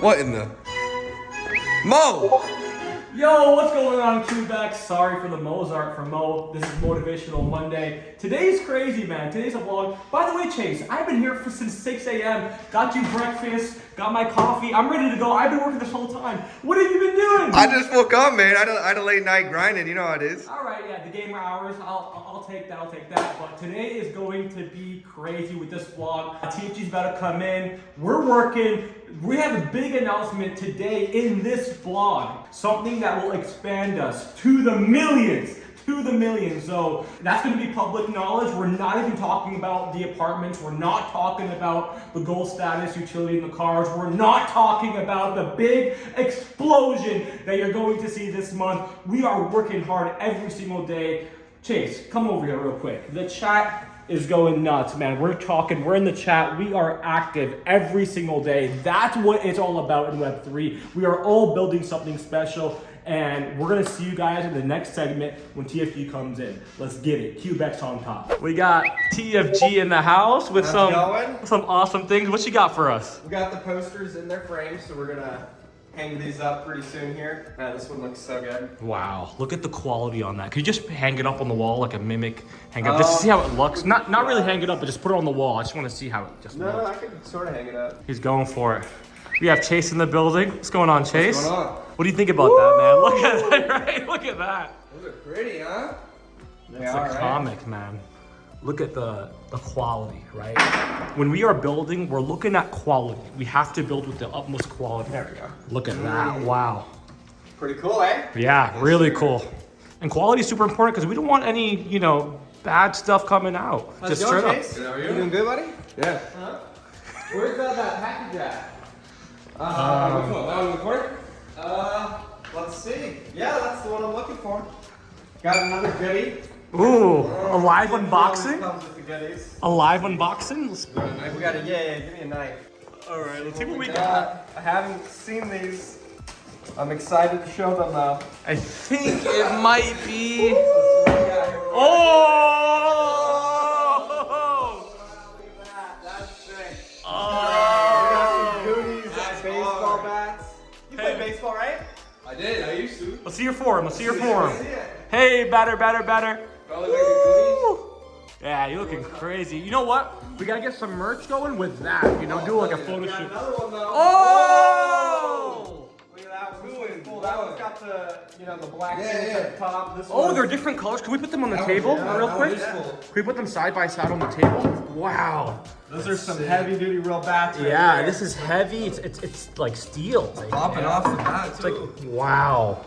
What in the? Mo! Yo, what's going on, CubeX? Sorry for the Mozart for Mo. This is Motivational Monday. Today's crazy, man. Today's a vlog. By the way, Chase, I've been here since 6 a.m. Got you breakfast, got my coffee. I'm ready to go. I've been working this whole time. What have you been doing? I just woke up, man. I had a late night grinding. You know how it is. All right, yeah, the gamer hours. I'll take that. I'll take that. But today is going to be crazy with this vlog. TFG's about to come in. We're working. We have a big announcement today in this vlog. Something that will expand us to the millions. So that's going to be public knowledge. We're not even talking about the apartments. We're not talking about the gold status utility in the cars. We're not talking about the big explosion that you're going to see this month. We are working hard every single day. Chase, come over here real quick. The chat is going nuts, man. We're talking, we're in the chat. We are active every single day. That's what it's all about in Web3. We are all building something special. And we're gonna see you guys in the next segment when TFG comes in. Let's get it. CubeX on top. We got TFG in the house with some awesome things. What you got for us? We got the posters in their frames, so we're gonna hang these up pretty soon here. This one looks so good. Wow, look at the quality on that. Could you just hang it up on the wall like a mimic? Hang up just to see how it looks. Not really hang it up, but just put it on the wall. I just want to see how it just looks. No, I can sort of hang it up. He's going for it. We have Chase in the building. What's going on, Chase? What's going on? What do you think about that, man? Look at that, right? Look at that. Those are pretty, huh? That's a comic, man. Look at the quality, right? When we are building, we're looking at quality. We have to build with the utmost quality. There we go. Look at that, wow. Pretty cool, eh? Yeah, really cool. And quality is super important because we don't want any, bad stuff coming out. How's Just it going, straight Chase? up. How are you? doing good, buddy? Yeah. Huh? Where's that package at? Which one? That one in the corner? Let's see. Yeah, that's the one I'm looking for. Got another goodie. Ooh, a live unboxing? Comes with the goodies. A live unboxing? We got a, yeah, give me a knife. All right, let's see what we got. I haven't seen these. I'm excited to show them though. I think it might be. Oh! Oh! Look at that. That's sick. Oh! We got some goodies and baseball bats. You play baseball, right? I did. I used to. Let's see your form. Let's see your form. See it. Hey, batter. Probably like the Yeah, you're looking crazy. You know what? We gotta get some merch going with that. Do like a photo We got shoot. another one though. Oh! Look at that one. Cool. That one's got the black Yeah, things yeah. at the top. This Oh, one. they're different colors. Can we put them on the table real quick? Can we put them side by side on the table? Wow. Those are some heavy duty real bats. Right Yeah, there. this is heavy. It's like steel. Popping off the bat, It's like, wow.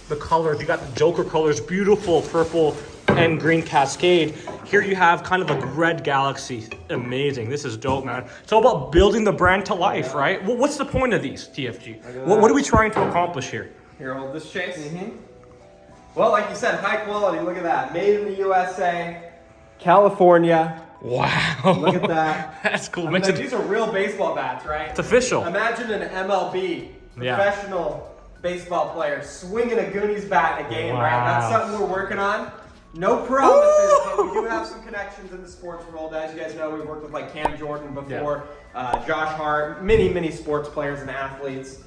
The colors, you got the Joker colors, beautiful purple and green cascade. Here you have kind of a red galaxy. Amazing. This is dope, man. It's all about building the brand to life, right? Well, what's the point of these, TFG? What are we trying to accomplish here? Here, hold this, Chase. Well, like you said, high quality. Look at that. Made in the USA, California. Wow. Look at that. That's cool. I mean, Makes it, these are real baseball bats, right? it's official. Imagine an MLB Yeah. professional baseball player swinging a Goonies bat in a game, right? That's Wow. something we're working on. No promises, but we do have some connections in the sports world. As you guys know, we've worked with like Cam Jordan before, Josh Hart, many sports players and athletes.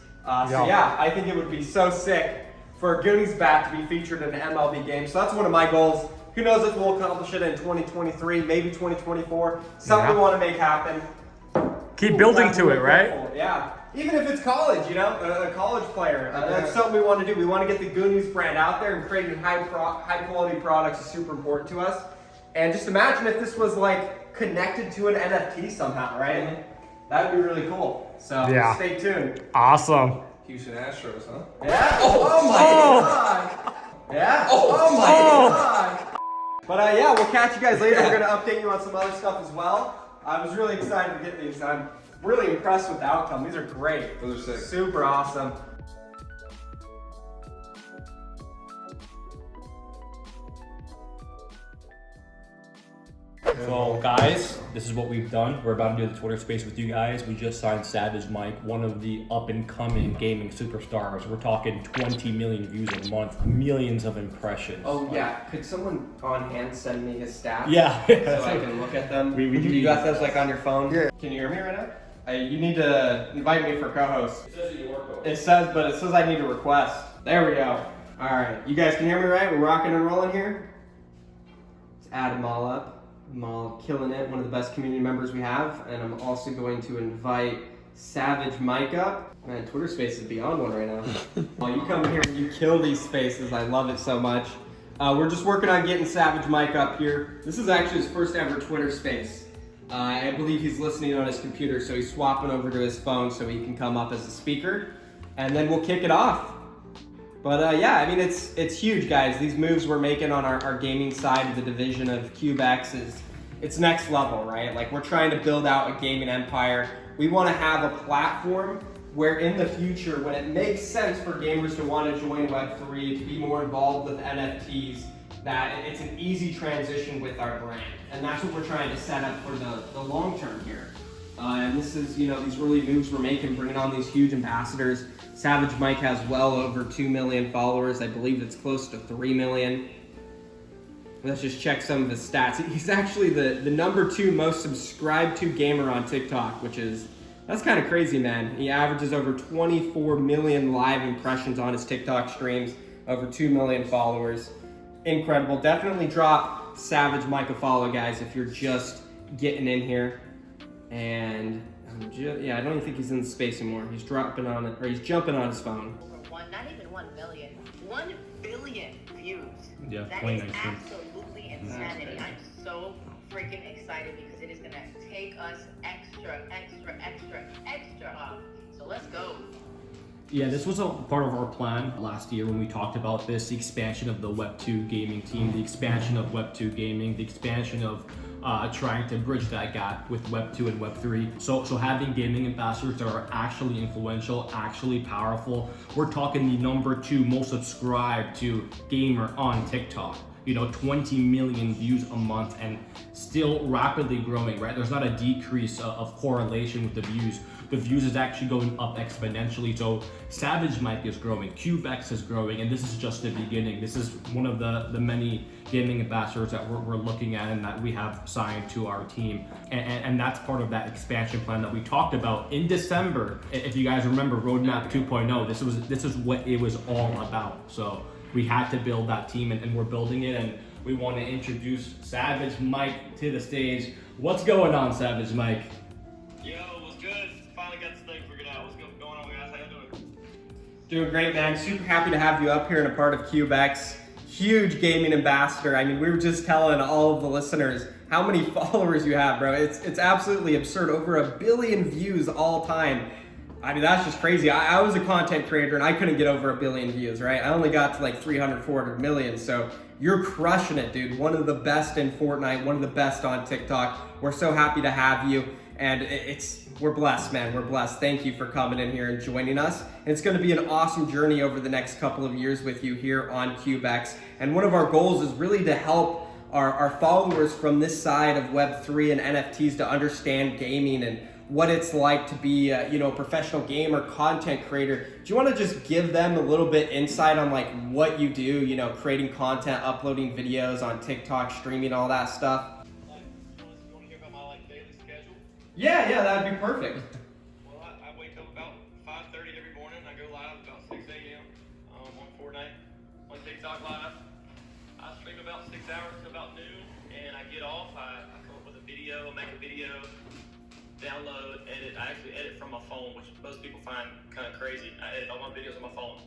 So yeah, I think it would be so sick for a Goonies bat to be featured in an MLB game. So that's one of my goals. Who knows if we'll accomplish it in 2023, maybe 2024. Something we want to make happen. Keep building to it, right? Cool. Yeah. Even if it's college, a college player. That's something we want to do. We want to get the Goonies brand out there, and creating high quality products is super important to us. And just imagine if this was like connected to an NFT somehow, right? That would be really cool. So stay tuned. Awesome. Houston Astros, huh? Yeah. Oh my God. Yeah. Oh my God. But yeah, we'll catch you guys later. We're gonna update you on some other stuff as well. I was really excited to get these. I'm really impressed with the outcome. These are great. Those are sick. Super awesome. So guys, this is what we've done. We're about to do the Twitter space with you guys. We just signed Savage Mike, one of the up and coming gaming superstars. We're talking 20 million views a month, millions of impressions. Oh yeah, could someone on hand send me his stats? Yeah. So I can look at them. We you got those like on your phone? Yeah. Can you hear me right now? You need to invite me for co-host. It says that you work It says I need a request. There we go. All right, you guys can hear me right? We're rocking and rolling here. Let's add them all up. I'm all killing it. One of the best community members we have, and I'm also going to invite Savage Mike up. Man, Twitter Space is beyond one right now. Well, you come here and you kill these spaces. I love it so much. We're just working on getting Savage Mike up here. This is actually his first ever Twitter Space. I believe he's listening on his computer, so he's swapping over to his phone so he can come up as a speaker, and then we'll kick it off. But yeah, I mean, it's huge, guys. These moves we're making on our gaming side of the division of CubeX it's next level, right? Like, we're trying to build out a gaming empire. We want to have a platform where in the future, when it makes sense for gamers to want to join Web3, to be more involved with NFTs, that it's an easy transition with our brand. And that's what we're trying to set up for the long term here. And this is, you know, these early moves we're making, bringing on these huge ambassadors. Savage Mike has well over 2 million followers. I believe it's close to 3 million. Let's just check some of his stats. He's actually the #2 most subscribed to gamer on TikTok, that's kind of crazy, man. He averages over 24 million live impressions on his TikTok streams, over 2 million followers. Incredible. Definitely drop Savage Mike a follow, guys, if you're just getting in here. And yeah, I don't even think he's in the space anymore. He's dropping on it, or he's jumping on his phone. Not even 1 million. 1 billion views. Yeah, that is absolutely insanity. I'm so freaking excited because it is gonna take us extra up. So let's go. Yeah, this was a part of our plan last year when we talked about this, the expansion of the Web2 gaming team, the expansion of Web2 gaming, the expansion of trying to bridge that gap with Web2 and Web3. So having gaming ambassadors that are actually influential, actually powerful. We're talking the #2 most subscribed to gamer on TikTok. You know, 20 million views a month and still rapidly growing, right? There's not a decrease of correlation with the views. The views is actually going up exponentially. So Savage Mike is growing, CubeX is growing, and this is just the beginning. This is one of the many gaming ambassadors that we're looking at and that we have signed to our team. And that's part of that expansion plan that we talked about in December. If you guys remember Roadmap 2.0, this is what it was all about. So we had to build that team and we're building it, and we want to introduce Savage Mike to the stage. What's going on, Savage Mike? Yo, what's good? Finally got this thing figured out. What's going on, guys? How you doing? Doing great, man. Super happy to have you up here and a part of CubeX. Huge gaming ambassador. I mean, we were just telling all of the listeners how many followers you have, bro. It's absolutely absurd. Over 1 billion views all time. I mean, that's just crazy. I was a content creator and I couldn't get over 1 billion views, right? I only got to like 300, 400 million. So you're crushing it, dude. One of the best in Fortnite, one of the best on TikTok. We're so happy to have you. And we're blessed, man. We're blessed. Thank you for coming in here and joining us. And it's going to be an awesome journey over the next couple of years with you here on CubeX. And one of our goals is really to help our followers from this side of Web3 and NFTs to understand gaming and what it's like to be a professional gamer, content creator. Do you want to just give them a little bit insight on like what you do, creating content, uploading videos on TikTok, streaming, all that stuff? You want to hear about my daily schedule? Yeah, that'd be perfect. Well, I wake up about 5:30 every morning. I go live about 6 a.m. On Fortnite, on TikTok live. I stream about 6 hours to about noon, and I get off. I come up with a video, make a video, download, edit. I actually edit from my phone, which most people find kind of crazy. I edit all my videos on my phone.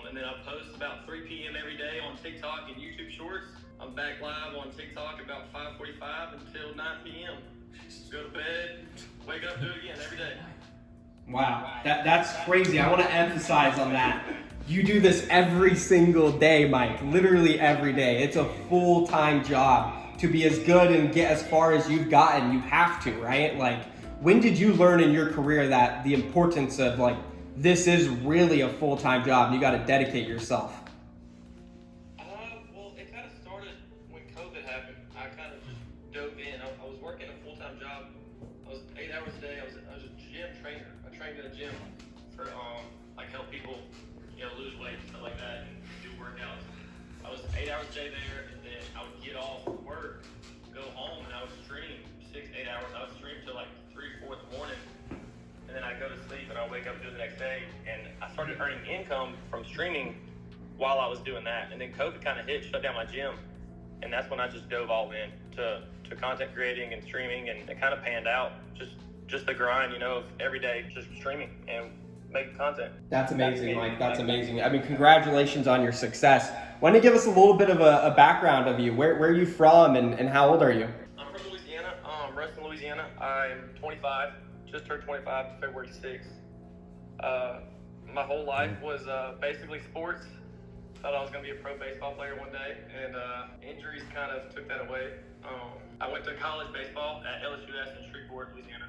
And then I post about 3 p.m. every day on TikTok and YouTube Shorts. I'm back live on TikTok about 5:45 until 9 p.m. Go to bed, wake up, do it again every day. Wow, that's crazy. I want to emphasize on that. You do this every single day, Mike. Literally every day. It's a full-time job. To be as good and get as far as you've gotten, you have to, right? Like, when did you learn in your career that the importance of this is really a full-time job and you got to dedicate yourself? Well, it kind of started when COVID happened. I kind of just dove in. I was working a full-time job. I was 8 hours a day. I was a gym trainer. I trained at a gym for help people lose weight and stuff like that and do workouts. I was 8 hours a day there, and then I would get off work, go home, and I would stream 6-8 hours. I would stream till 3-4 in the morning, I wake up and do the next day. And I started earning income from streaming while I was doing that. And then COVID kind of hit, shut down my gym. And that's when I just dove all in to content creating and streaming, and it kind of panned out. Just the grind, you know, of every day just streaming and making content. That's amazing, Mike. That's amazing. I mean, congratulations on your success. Why don't you give us a little bit of a background of you? Where are you from, and how old are you? I'm from Louisiana, Ruston, Louisiana. I'm 25, just turned 25 February 6th. My whole life was basically sports. Thought I was going to be a pro baseball player one day, and injuries kind of took that away. I went to college baseball at LSUS in Shreveport, Louisiana.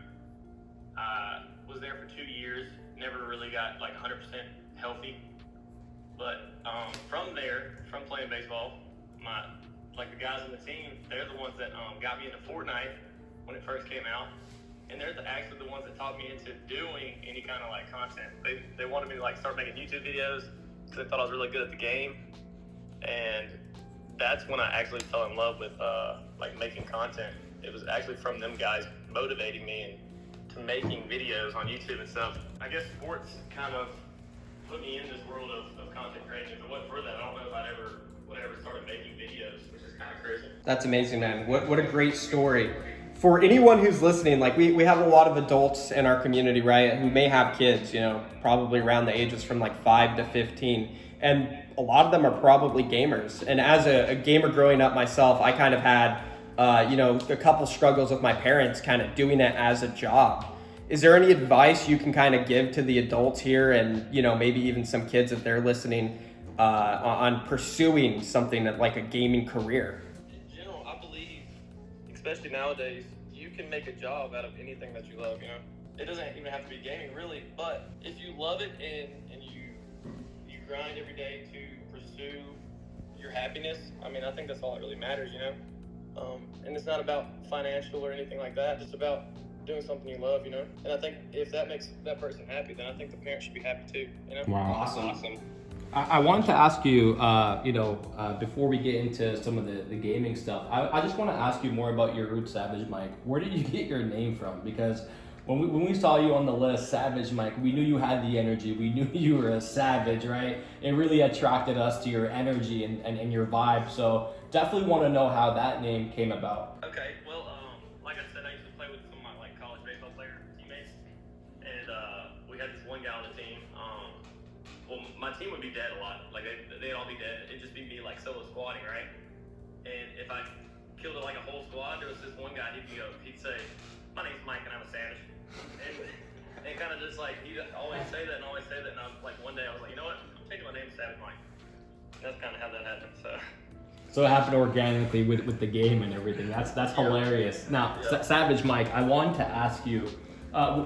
I was there for 2 years, never really got like 100% healthy. But from there, from playing baseball, the guys on the team, they're the ones that got me into Fortnite when it first came out. And they're actually the ones that taught me into doing any kind of like content. They wanted me to like start making YouTube videos because they thought I was really good at the game. And that's when I actually fell in love with like making content. It was actually from them guys motivating me and to making videos on YouTube and stuff. I guess sports kind of put me in this world of content creation. If it wasn't for that, I don't know if I would ever started making videos, which is kind of crazy. That's amazing, man. What a great story. For anyone who's listening, like we have a lot of adults in our community, right, who may have kids, you know, probably around the ages from like 5 to 15. And a lot of them are probably gamers. And as a gamer growing up myself, I kind of had, a couple struggles with my parents kind of doing it as a job. Is there any advice you can kind of give to the adults here and, you know, maybe even some kids if they're listening on pursuing something like a gaming career? In general, I believe, especially nowadays, you can make a job out of anything that you love, you know? It doesn't even have to be gaming, really, but if you love it and you grind every day to pursue your happiness, I mean, I think that's all that really matters, you know? And it's not about financial or anything like that, it's about doing something you love, you know? And I think if that makes that person happy, then I think the parents should be happy too, you know? Wow. Awesome. I wanted to ask you, before we get into some of the gaming stuff, I just want to ask you more about your roots, Savage Mike. Where did you get your name from? Because when we saw you on the list, Savage Mike, we knew you had the energy. We knew you were a savage, right? It really attracted us to your energy and your vibe. So definitely want to know how that name came about. Okay, well, like I said, I used to play with some of my college baseball player teammates, and we had this one guy on the team. Well, my team would be dead a lot. Like they'd all be dead. It'd just be me like solo squatting, right? And if I killed like a whole squad, there was this one guy. He'd say, "My name's Mike, and I'm a savage." And kind of just like he'd always say that, and I was like, one day I was like, you know what? I'm changing my name to Savage Mike. And that's kind of how that happened. So it happened organically with the game and everything. That's hilarious. Now, Savage Mike, I wanted to ask you,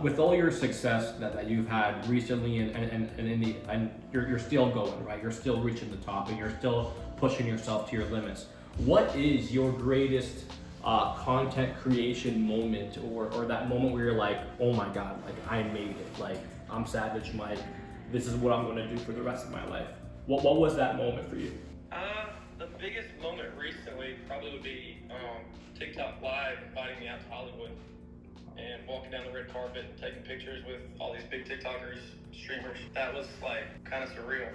with all your success that you've had recently, and you're still going, right? You're still reaching the top, and you're still pushing yourself to your limits. What is your greatest content creation moment, or that moment where you're like, oh my God, like I made it, like I'm Savage Mike. This is what I'm gonna do for the rest of my life. What was that moment for you? The biggest moment recently probably would be TikTok Live inviting me out to Hollywood and walking down the red carpet and taking pictures with all these big TikTokers, streamers. That was like kind of surreal.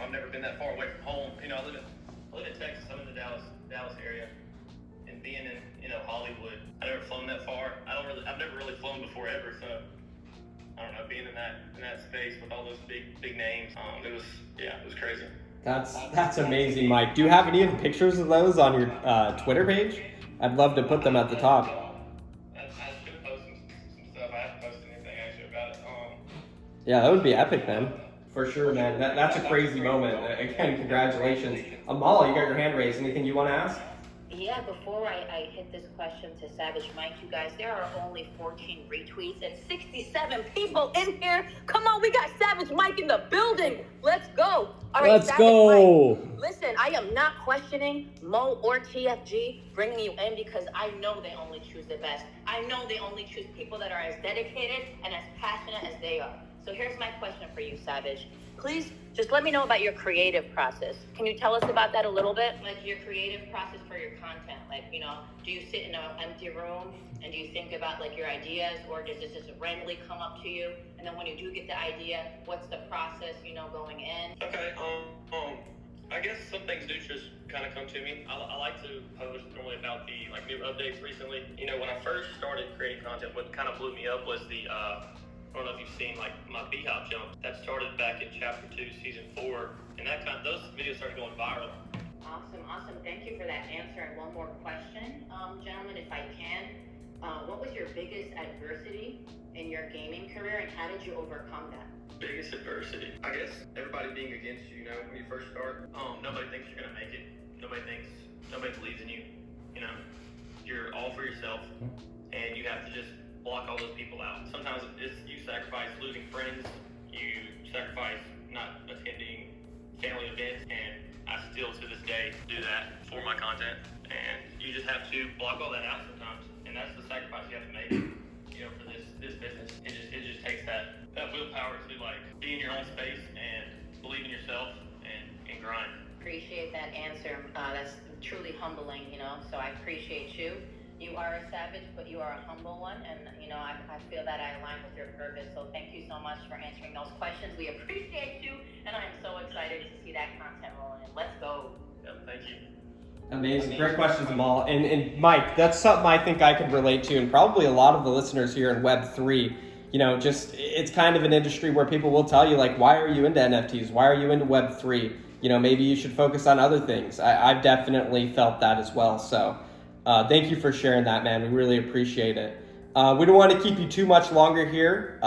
I've never been that far away from home. You know, I live in Texas. I'm in the Dallas area, and being in Hollywood, I've never flown that far. I've never really flown before ever. So I don't know, being in that space with all those big names, it was crazy. That's amazing, Mike. Do you have any of the pictures of those on your Twitter page? I'd love to put them at the top. I should post some stuff. I haven't posted anything actually about it. Yeah, that would be epic, man. For sure, man. That's a crazy moment. Again, congratulations. Amal, you got your hand raised. Anything you want to ask? Yeah, before I hit this question to Savage Mike, you guys, there are only 14 retweets and 67 people in here. Come on, we got Savage Mike in the building. Let's go. All right, Let's Savage go. Mike, listen, I am not questioning Mo or TFG bringing you in because I know they only choose the best. I know they only choose people that are as dedicated and as passionate as they are. So here's my question for you, Savage. Please just let me know about your creative process. Can you tell us about that a little bit? Like your creative process for your content. Like, you know, do you sit in an empty room and do you think about like your ideas, or does this just randomly come up to you? And then when you do get the idea, what's the process, you know, going in? Okay, I guess some things do just kind of come to me. I like to post normally about the like new updates recently. You know, when I first started creating content, what kind of blew me up was the I don't know if you've seen like my B-hop jump. That started back in chapter 2, season 4, and those videos started going viral. Awesome. Thank you for that answer. And one more question, gentlemen, if I can. What was your biggest adversity in your gaming career, and how did you overcome that? Biggest adversity, I guess everybody being against you, you know, when you first start. Nobody thinks you're gonna make it. Nobody believes in you. You know, you're all for yourself, and you have to just block all those people out. Sometimes you sacrifice losing friends, you sacrifice not attending family events, and I still to this day do that for my content. And you just have to block all that out sometimes, and that's the sacrifice you have to make. You know, for this business, it just takes that willpower to like be in your own space and believe in yourself and grind. Appreciate that answer. That's truly humbling, you know, so I appreciate you. You are a savage, but you are a humble one, and you know, I feel that I align with your purpose. So thank you so much for answering those questions. We appreciate you, and I am so excited to see that content rolling in. Let's go. Yep, thank you. Amazing. Great questions, Amal. And Mike, that's something I think I could relate to, and probably a lot of the listeners here in Web3. You know, just it's kind of an industry where people will tell you, like, why are you into NFTs? Why are you into Web3? You know, maybe you should focus on other things. I've definitely felt that as well. So thank you for sharing that, man. We really appreciate it. We don't want to keep you too much longer here.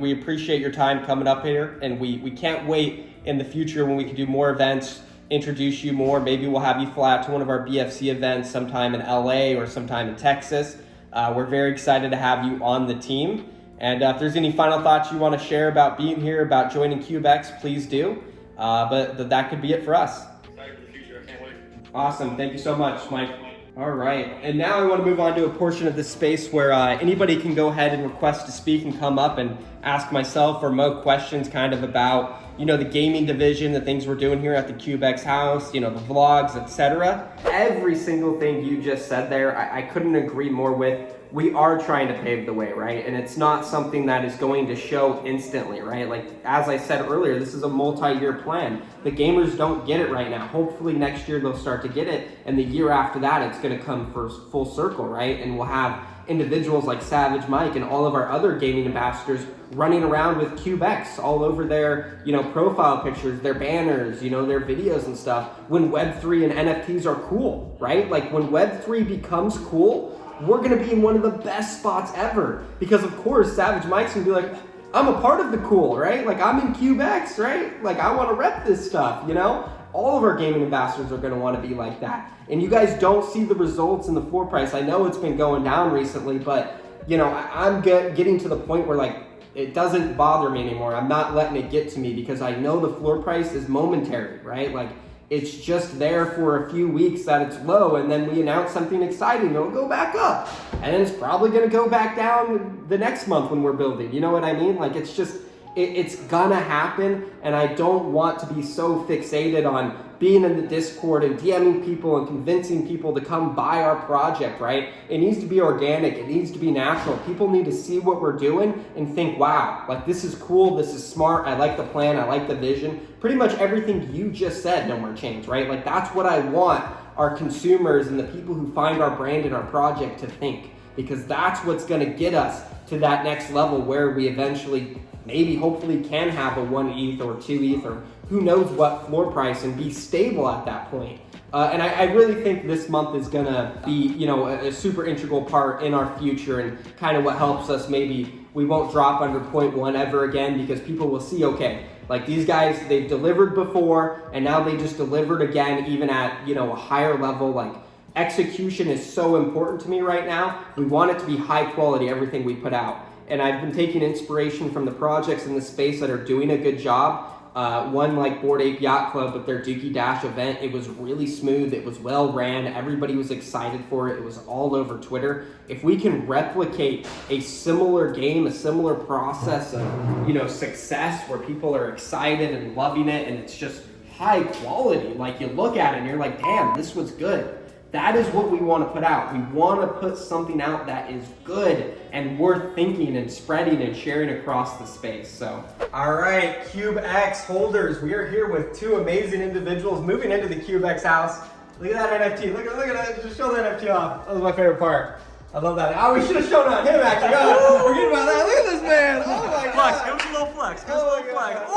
We appreciate your time coming up here, and we can't wait in the future when we can do more events, introduce you more. Maybe we'll have you fly out to one of our BFC events sometime in LA or sometime in Texas. We're very excited to have you on the team. And if there's any final thoughts you want to share about being here, about joining CubeX, please do. But that could be it for us. Excited for the future. I can't wait. Awesome. Thank you so much, Mike. All right. And now I want to move on to a portion of this space where anybody can go ahead and request to speak and come up and ask myself or Mo questions kind of about, you know, the gaming division, the things we're doing here at the CubeX house, you know, the vlogs, etc. Every single thing you just said there, I couldn't agree more with. We are trying to pave the way, right? And it's not something that is going to show instantly, right? Like, as I said earlier, this is a multi-year plan. The gamers don't get it right now. Hopefully next year they'll start to get it, and the year after that it's gonna come for full circle, right? And we'll have individuals like Savage Mike and all of our other gaming ambassadors running around with CubeX all over their, you know, profile pictures, their banners, you know, their videos and stuff, when Web3 and NFTs are cool, right? Like, when Web3 becomes cool, we're gonna be in one of the best spots ever, because of course Savage Mike's gonna be like, I'm a part of the cool, right? Like, I'm in CubeX, right? Like, I wanna rep this stuff, you know? All of our gaming ambassadors are gonna wanna be like that. And you guys don't see the results in the floor price. I know it's been going down recently, but you know, I'm getting to the point where like, it doesn't bother me anymore. I'm not letting it get to me, because I know the floor price is momentary, right? Like, it's just there for a few weeks that it's low, and then we announce something exciting, it'll go back up. And then it's probably gonna go back down the next month when we're building, you know what I mean? Like, it's just, it's gonna happen, and I don't want to be so fixated on being in the Discord and DMing people and convincing people to come buy our project, right? It needs to be organic, it needs to be natural. People need to see what we're doing and think, wow, like, this is cool, this is smart, I like the plan, I like the vision. Pretty much everything you just said, No More Change, right? Like, that's what I want our consumers and the people who find our brand and our project to think, because that's what's gonna get us to that next level where we eventually, maybe hopefully, can have a 1 ETH or 2 ETH or who knows what floor price, and be stable at that point. And I really think this month is gonna be, you know, a super integral part in our future, and kind of what helps us. Maybe we won't drop under 0.1 ever again, because people will see, okay, like, these guys, they've delivered before, and now they just delivered again, even at, you know, a higher level. Like, execution is so important to me right now. We want it to be high quality, everything we put out. And I've been taking inspiration from the projects in the space that are doing a good job, one like Bored Ape Yacht Club with their Dookie Dash event. It was really smooth. It was well ran. Everybody was excited for it. It was all over Twitter. If we can replicate a similar game, a similar process of, you know, success where people are excited and loving it and it's just high quality, like you look at it and you're like, damn, this was good. That is what we want to put out. We want to put something out that is good and worth thinking and spreading and sharing across the space. So, all right, CubeX holders, we are here with two amazing individuals moving into the CubeX house. Look at that NFT. Look at that. Just show the NFT off. That was my favorite part. I love that. Oh, we should have shown on him actually. Oh, forget about that. Look at this man. Oh my Flex, God. give us a little flex. Give us a Oh little my flex.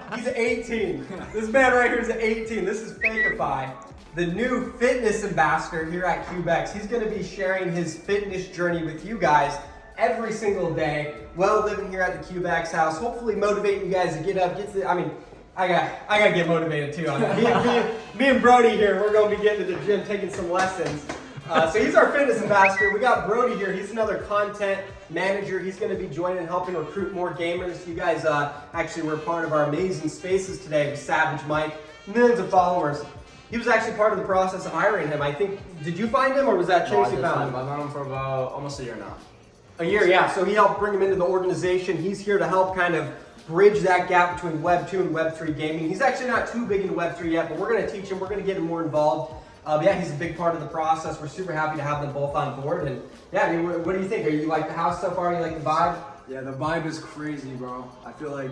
God. He's 18. This man right here is 18. This is Fakeify, the new fitness ambassador here at CubeX. He's going to be sharing his fitness journey with you guys every single day while living here at the CubeX house. Hopefully motivating you guys to get up, I gotta get motivated too. Me and Brody here, we're gonna be getting to the gym, taking some lessons. So he's our fitness ambassador. We got Brody here. He's another content manager. He's going to be joining and helping recruit more gamers. You guys actually were part of our amazing spaces today with Savage Mike. Millions of followers. He was actually part of the process of hiring him. I think, did you find him or was that Chase you found him? I've known him for about almost a year now. A year, yeah. So he helped bring him into the organization. He's here to help kind of bridge that gap between Web 2 and Web3 gaming. He's actually not too big into Web3 yet, but we're going to teach him. We're going to get him more involved. Yeah, he's a big part of the process. We're super happy to have them both on board. And yeah, I mean, what do you think? Are you like the house so far? You like the vibe? Yeah, the vibe is crazy, bro. I feel like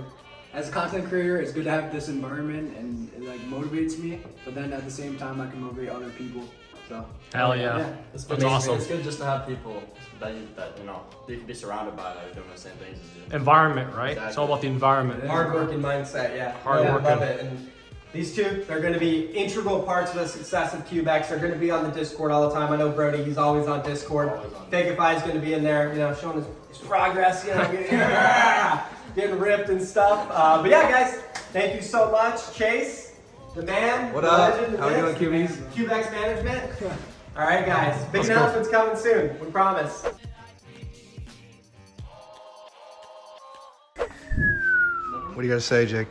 as a content creator, it's good to have this environment and it like motivates me. But then at the same time, I can motivate other people. So Hell yeah. It's That's awesome. It's good just to have people that you know you can be surrounded by that are doing the same things as you. Environment, right? It's all about the environment. Hardworking mindset, yeah. Hardworking. Yeah, I love it. And these two, they're going to be integral parts of the success of CubeX. They're going to be on the Discord all the time. I know Brody, he's always on Discord. Fakeify is going to be in there, you know, showing his progress, you know, getting ripped and stuff. But yeah, guys, thank you so much. Chase, the man, What the up? legend, the How we myth, doing, cubies? CubeX management. All right, guys, big Let's go. announcements coming soon. We promise. What do you gotta say, Jake?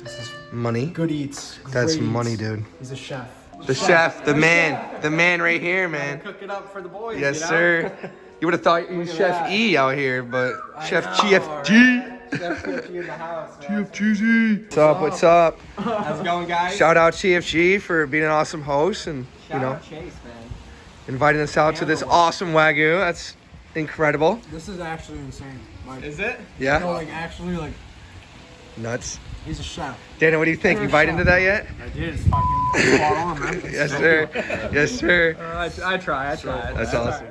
this is Money? good eats. That's great money, eats. dude. He's a chef. The chef, the man right here, man. Cook it up for the boys. Yes, you know? sir. You would have thought you was at Chef that. E out here, but Chef know, GFG. Chef GFG in the house. man. GFGZ. What's up? What's up? How's it going, guys? Shout out GFG for being an awesome host and Shout out Chase, man. inviting us out to this awesome Wagyu. That's incredible. This is actually insane. Like, Is it? Yeah. no, like actually, like Nuts. he's a chef. Dana, what do you think? You bite into that yet? I did. It's fucking spot on, man. Yes, sir. Yes, sir. I try. That's awesome.